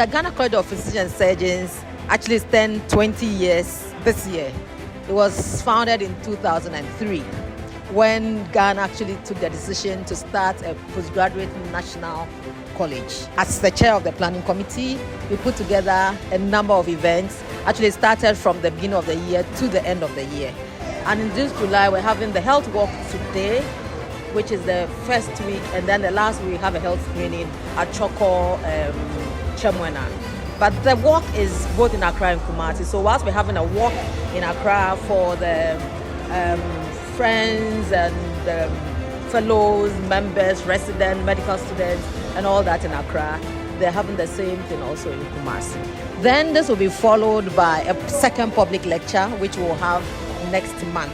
The Ghana College of Physicians and Surgeons actually spent 20 years this year. It was founded in 2003 when Ghana actually took the decision to start a postgraduate national college. As the chair of the planning committee, we put together a number of events, actually started from the beginning of the year to the end of the year. And in this July, we're having the health walk today, which is the first week, and then the last week we have a health screening at Choco Chemwena. But the walk is both in Accra and Kumasi. So whilst we're having a walk in Accra for the friends and fellows, members, residents, medical students, and all that in Accra, they're having the same thing also in Kumasi. Then this will be followed by a second public lecture, which we'll have next month.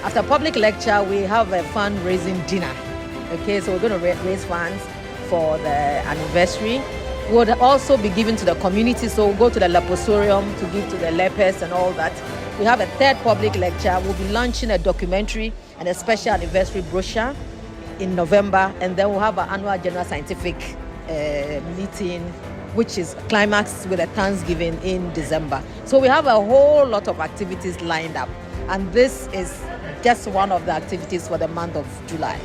After public lecture, we have a fundraising dinner. Okay, so we're going to raise funds for the anniversary. We'll also be giving to the community, so we'll go to the leprosarium to give to the lepers and all that. We have a third public lecture. We'll be launching a documentary and a special anniversary brochure in November, and then we'll have an annual general scientific meeting, which is climax with a Thanksgiving in December. So we have a whole lot of activities lined up, and this is just one of the activities for the month of July.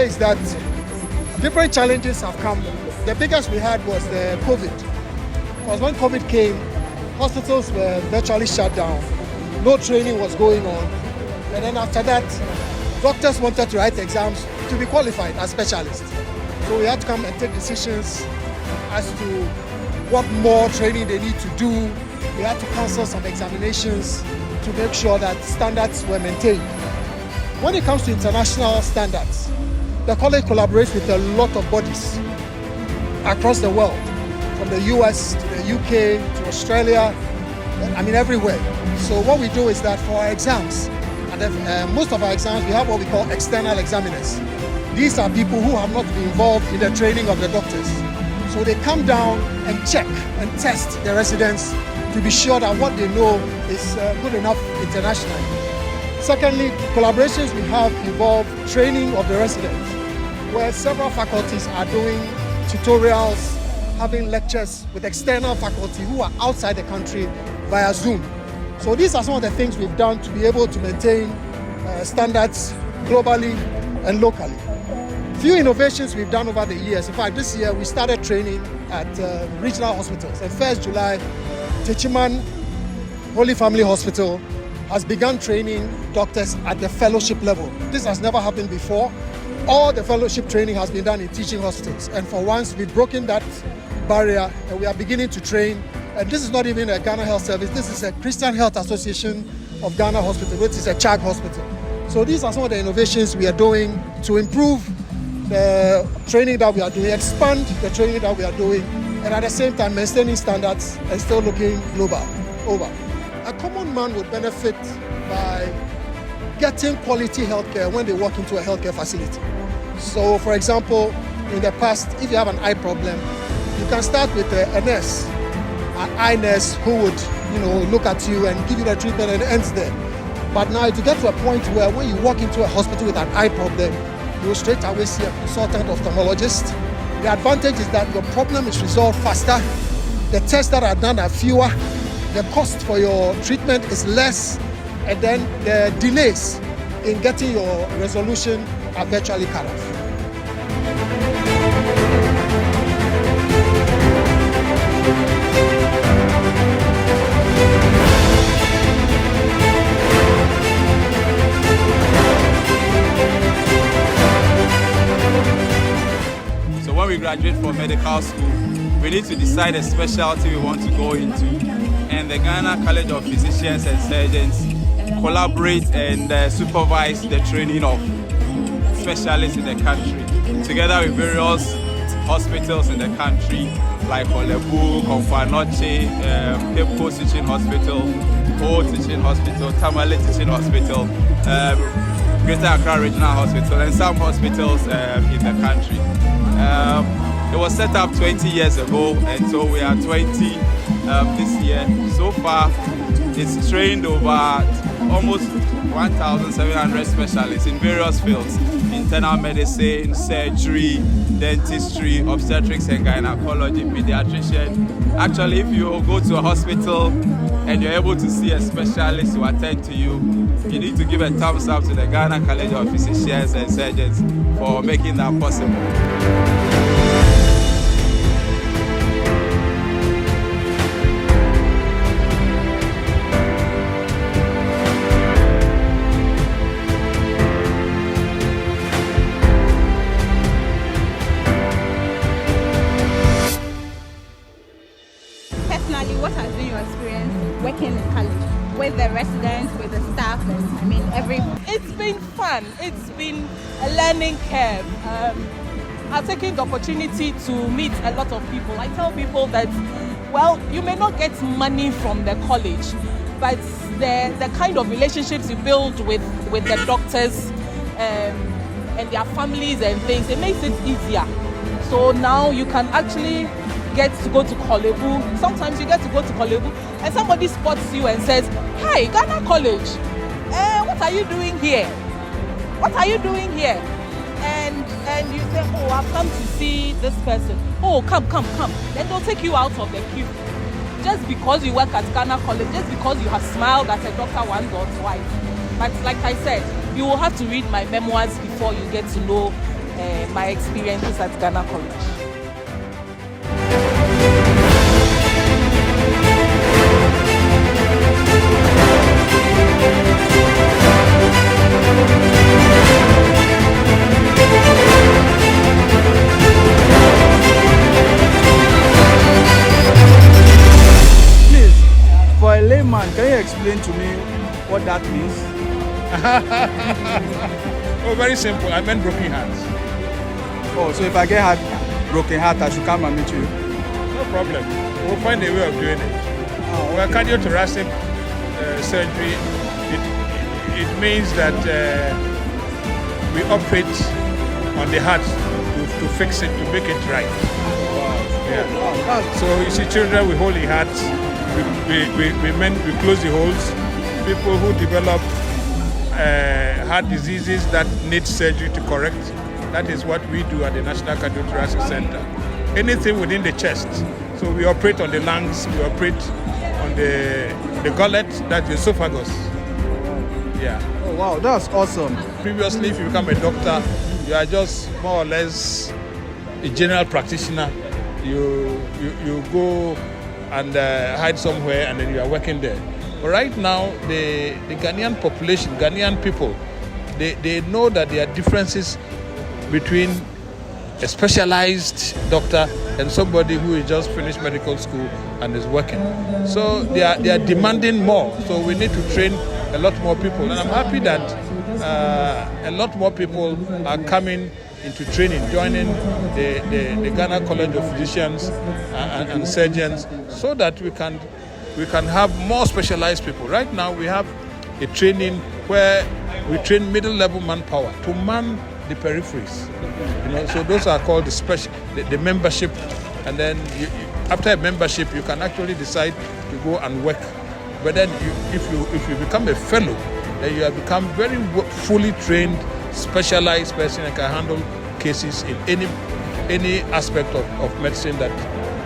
Is that different challenges have come. The biggest we had was the COVID. Because when COVID came, hospitals were virtually shut down. No training was going on. And then after that, doctors wanted to write exams to be qualified as specialists. So we had to come and take decisions as to what more training they need to do. We had to cancel some examinations to make sure that standards were maintained. When it comes to international standards, the college collaborates with a lot of bodies across the world, from the US to the UK to Australia, everywhere. So what we do is that for our exams, and most of our exams, we have what we call external examiners. These are people who have not been involved in the training of the doctors. So they come down and check and test the residents to be sure that what they know is good enough internationally. Secondly, collaborations we have involve training of the residents, where several faculties are doing tutorials, having lectures with external faculty who are outside the country via Zoom. So these are some of the things we've done to be able to maintain standards globally and locally. Few innovations we've done over the years. In fact, this year we started training at regional hospitals. And 1st July, Techiman Holy Family Hospital has begun training doctors at the fellowship level. This has never happened before. All the fellowship training has been done in teaching hospitals. And for once, we've broken that barrier and we are beginning to train. And this is not even a Ghana Health Service. This is a Christian Health Association of Ghana Hospital, which is a CHAG hospital. So these are some of the innovations we are doing to improve the training that we are doing, expand the training that we are doing, and at the same time maintaining standards and still looking global over. A common man would benefit by getting quality healthcare when they walk into a healthcare facility. So, for example, in the past, if you have an eye problem, you can start with a nurse, an eye nurse who would, look at you and give you the treatment and it ends there. But now to get to a point where when you walk into a hospital with an eye problem, you will straight away see a consultant ophthalmologist. The advantage is that your problem is resolved faster, the tests that are done are fewer, the cost for your treatment is less, and then the delays in getting your resolution are virtually cut off. graduate from medical school, we need to decide a specialty we want to go into. And the Ghana College of Physicians and Surgeons collaborate and supervise the training of specialists in the country, together with various hospitals in the country, like Olebu, Konfanoche, Pepco Teaching Hospital, Ho Teaching Hospital, Tamale Teaching Hospital, Greater Accra Regional Hospital, and some hospitals in the country. It was set up 20 years ago, and so we are 20 this year. So far, it's trained over almost 1,700 specialists in various fields: internal medicine, surgery, dentistry, obstetrics and gynecology, pediatrician. Actually, if you go to a hospital and you're able to see a specialist to attend to you, you need to give a thumbs up to the Ghana College of Physicians and Surgeons for making that possible. Personally, what has been your experience working in college with the residents, with the staff, and I mean everyone? It's been fun. It's been a learning curve. I've taken the opportunity to meet a lot of people. I tell people that, well, you may not get money from the college, but the kind of relationships you build with the doctors and their families and things, it makes it easier. So now you can actually get to go to Kolebu. Sometimes you get to go to Kolebu and somebody spots you and says, "Hi, Ghana College, what are you doing here? What are you doing here?" And you say, "Oh, I've come to see this person." "Oh, come. Then they'll take you out of the queue. Just because you work at Ghana College, just because you have smiled at a doctor once or twice. But like I said, you will have to read my memoirs before you get to know my experiences at Ghana College. For a layman, can you explain to me what that means? Oh, very simple. I meant broken hearts. Oh, so if I get broken heart, I should come and meet you? No problem. We'll find a way of doing it. Well, cardiothoracic surgery, it means that we operate on the heart to fix it, to make it right. Yeah. So you see, children with holy hearts, we close the holes. People who develop heart diseases that need surgery to correct, that is what we do at the National Cardiothoracic Center. Anything within the chest. So we operate on the lungs, we operate on the gullet, that's the esophagus. Yeah. Oh wow, that's awesome. Previously, if you become a doctor, you are just more or less a general practitioner. You go and hide somewhere and then you are working there. But right now, the Ghanaian population, Ghanaian people, they know that there are differences between a specialized doctor and somebody who is just finished medical school and is working. So they are demanding more. So we need to train a lot more people. And I'm happy that a lot more people are coming into training, joining the Ghana College of Physicians and Surgeons, so that we can have more specialized people. Right now we have a training where we train middle-level manpower to man the peripheries. So those are called the membership, and then after a membership you can actually decide to go and work. But then if you become a fellow, then you have become very fully trained, specialized person and can handle cases in any aspect of medicine that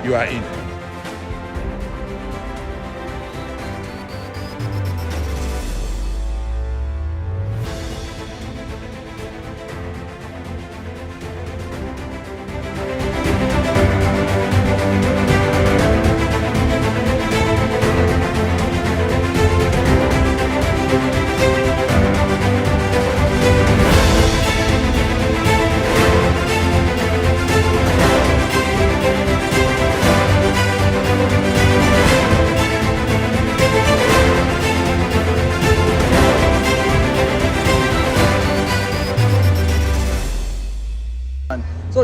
you are in.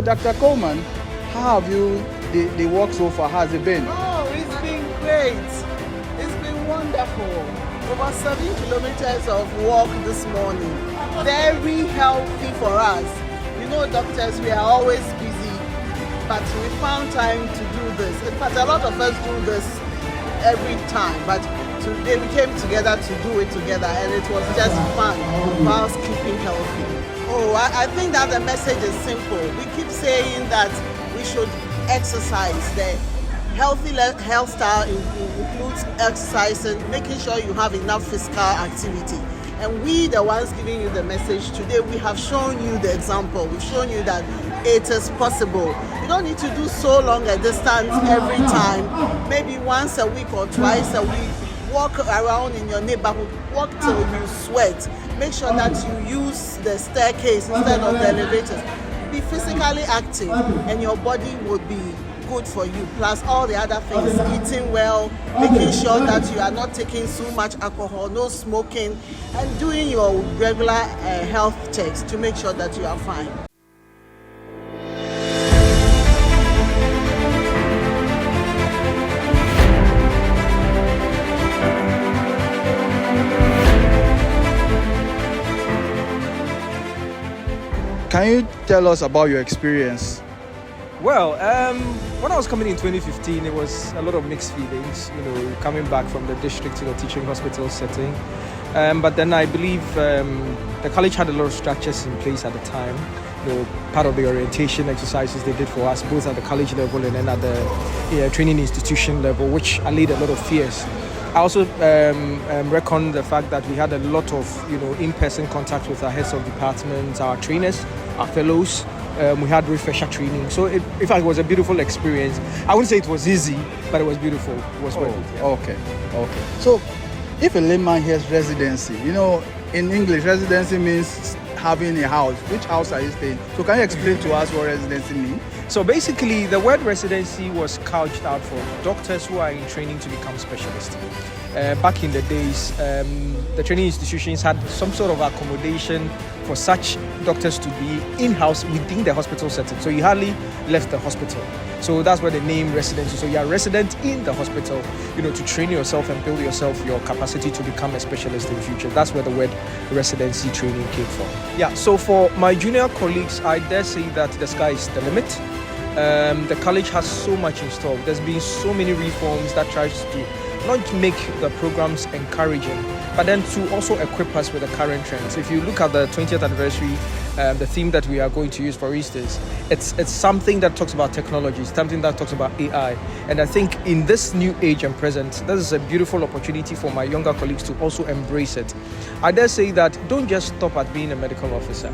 So, Dr. Coleman, how have you the walk so far? How has it been? Oh, it's been great. It's been wonderful. Over 7 kilometers of walk this morning. Very healthy for us. You know, doctors, we are always busy, but we found time to do this. In fact, a lot of us do this every time, but today we came together to do it together, and it was just fun whilst keeping healthy. Oh, I think that the message is simple. We keep saying that we should exercise. The healthy health style includes exercising, making sure you have enough physical activity. And we, the ones giving you the message today, we have shown you the example. We've shown you that it is possible. You don't need to do so long a distance every time. Maybe once a week or twice a week. Walk around in your neighborhood. Walk till you sweat. Make sure that you use the staircase instead of the elevators. Be physically active, and your body would be good for you. Plus all the other things, eating well, making sure that you are not taking so much alcohol, no smoking, and doing your regular health checks to make sure that you are fine. Can you tell us about your experience? Well, when I was coming in 2015, it was a lot of mixed feelings, coming back from the district to the teaching hospital setting. But then I believe the college had a lot of structures in place at the time. Part of the orientation exercises they did for us, both at the college level and then at the training institution level, which allayed a lot of fears. I also reckon the fact that we had a lot of in-person contact with our heads of departments, our trainers, our fellows. We had refresher training, so in fact it was a beautiful experience. I wouldn't say it was easy, but it was beautiful. It was worth it. Yeah. Okay. So, if a layman hears residency, in English, residency means having a house. Which house are you staying? So, can you explain to us what residency means? So basically, the word residency was couched out for doctors who are in training to become specialists. Back in the days, the training institutions had some sort of accommodation for such doctors to be in-house within the hospital setting. So you hardly left the hospital. So that's where the name residency. So you are resident in the hospital, to train yourself and build yourself your capacity to become a specialist in the future. That's where the word residency training came from. Yeah, so for my junior colleagues, I dare say that the sky is the limit. The college has so much in store. There's been so many reforms that tries to not make the programs encouraging, but then to also equip us with the current trends. If you look at the 20th anniversary, the theme that we are going to use, for instance, it's something that talks about technology, something that talks about AI. And I think in this new age and present, this is a beautiful opportunity for my younger colleagues to also embrace it. I dare say that don't just stop at being a medical officer.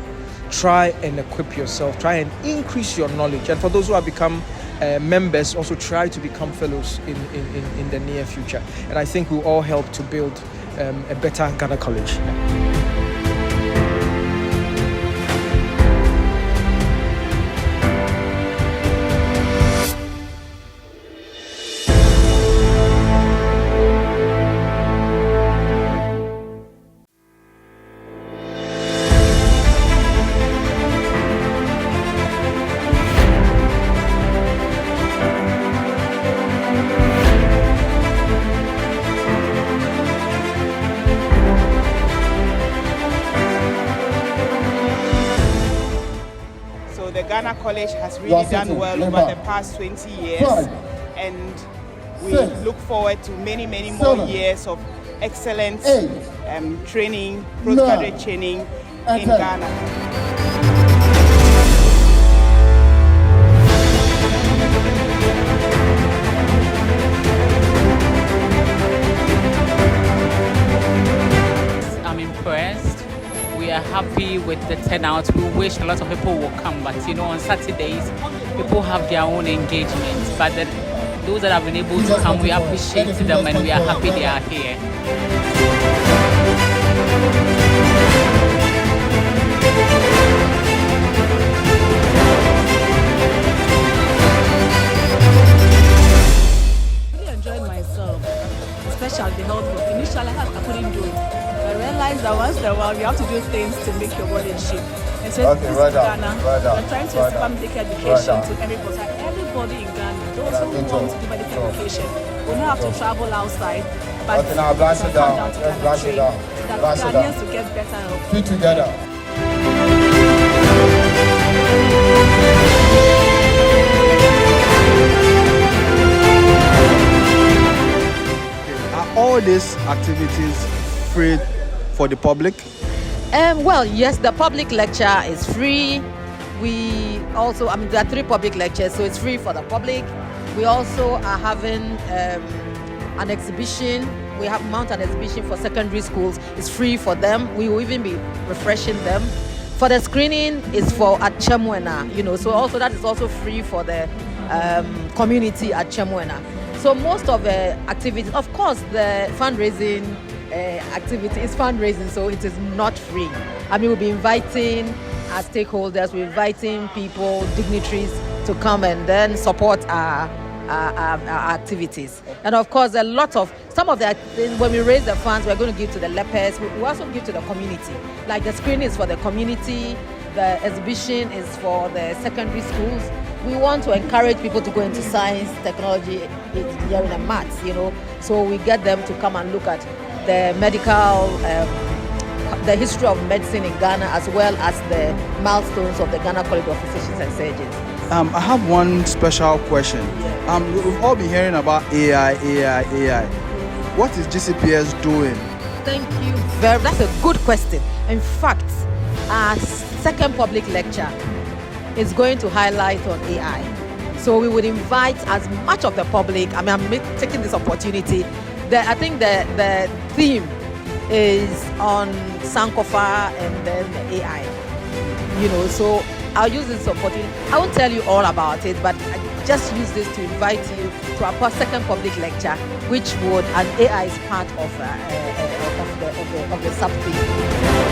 Try and equip yourself, try and increase your knowledge. And for those who have become members, also try to become fellows in the near future. And I think we'll all help to build a better Ghana College. The Ghana College has really done well over the past 20 years, and we look forward to many more years of excellent training, postgraduate training in Ghana. We are happy with the turnout. We wish a lot of people will come, but on Saturdays, people have their own engagements. But those that have been able to come, we appreciate them and we are happy they are here. I really enjoyed myself, especially the health work. Initially, I couldn't do it. I realized that once in a while you have to do things to make your body in shape. Okay, Ghana. We're trying to expand medical education to everybody in Ghana. Those who want to do medical education will not have to travel outside, but Okay, now blast it down. Let's blast it down. That Blast it Ghanaians down. to get better help. Feet together. Are all these activities free for the public? Well, yes, the public lecture is free. We also, there are 3 public lectures, so it's free for the public. We also are having an exhibition. We have mounted an exhibition for secondary schools. It's free for them. We will even be refreshing them. For the screening, it's for at Chemwena, so also that is also free for the community at Chemwena. So most of the activities, of course, the fundraising activity is fundraising, so it is not free. We'll be inviting our stakeholders, we're inviting people, dignitaries to come and then support our activities. And of course, some of the things, when we raise the funds, we're going to give to the lepers. We also give to the community. Like the screening is for the community, the exhibition is for the secondary schools. We want to encourage people to go into science, technology, engineering and maths, So we get them to come and look at the medical, the history of medicine in Ghana, as well as the milestones of the Ghana College of Physicians and Surgeons. I have one special question. We've all been hearing about AI. What is GCPS doing? Thank you. That's a good question. In fact, our second public lecture is going to highlight on AI. So we would invite as much of the public. I'm taking this opportunity. I think the theme is on Sankofa and then AI. So I'll use this opportunity. I won't tell you all about it, but I just use this to invite you to our second public lecture, which and AI is part of the sub-theme.